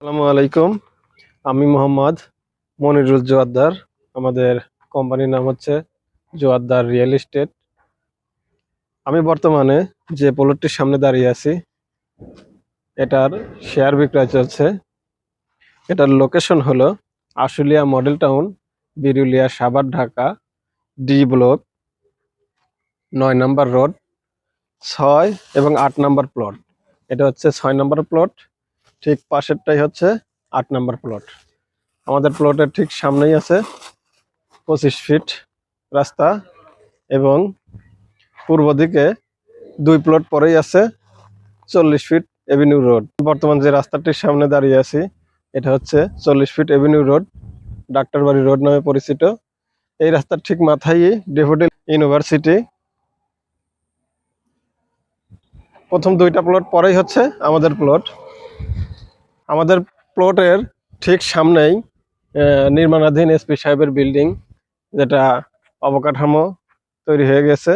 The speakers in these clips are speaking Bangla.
আসসালামু আলাইকুম। আমি মোহাম্মদ মনিরুল জোয়াদ্দার। আমাদের কোম্পানির নাম হচ্ছে জোয়াদ্দার রিয়েল এস্টেট। আমি বর্তমানে যে প্লটটির সামনে দাঁড়িয়ে আছি, এটার শেয়ার বিক্রয় চলছে। এটার লোকেশন হলো Ashulia model town, Birulia, Savar, Dhaka, D block, 9 নম্বর রোড, 6 এবং 8 নম্বর প্লট। এটা হচ্ছে 6 নম্বর প্লট, ঠিক পাশেরটাই হচ্ছে 8 নম্বর প্লট। আমাদের প্লটের ঠিক সামনেই আছে 25 ফিট রাস্তা এবং পূর্ব দিকে 2 প্লট পরেই আছে 40 ফিট এভিনিউ রোড। বর্তমান যে রাস্তাটির সামনে দাঁড়িয়ে আছি, এটা হচ্ছে 40 fit Avenue road, Daktarbari road নামে পরিচিত। এই রাস্তার ঠিক মাথায় ডেফোডিল ইউনিভার্সিটি। প্রথম 2টা প্লট পরেই হচ্ছে আমাদের প্লট। আমাদের প্লটের ঠিক সামনেই নির্মাণাধীন এসপি সাহেবের বিল্ডিং, যেটা অবকাঠামো তৈরি হয়ে গেছে।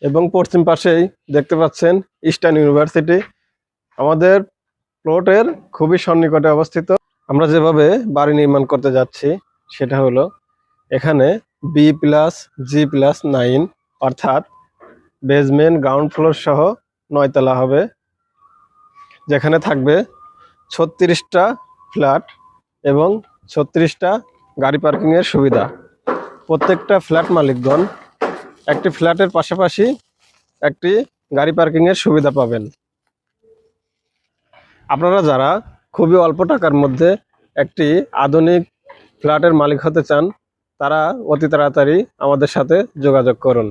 এবং পশ্চিম পাশেই দেখতে পাচ্ছেন ইস্টার্ন ইউনিভার্সিটি। আমাদের প্লটের খুবই সন্নিকটে অবস্থিত। আমরা যেভাবে বাড়ি নির্মাণ করতে যাচ্ছি সেটা হলো, এখানে B+G+9 অর্থাৎ বেসমেন্ট, গ্রাউন্ড ফ্লোর সহ 9 তলা হবে, যেখানে থাকবে 36টা ফ্ল্যাট এবং 36টা গাড়ি পার্কিংয়ের সুবিধা। প্রত্যেকটা ফ্ল্যাট মালিকগণ একটি ফ্ল্যাটের পাশাপাশি একটি গাড়ি পার্কিংয়ের সুবিধা পাবেন। আপনারা যারা খুবই অল্প টাকার মধ্যে একটি আধুনিক ফ্ল্যাটের মালিক হতে চান, তারা অতি তাড়াতাড়ি আমাদের সাথে যোগাযোগ করুন।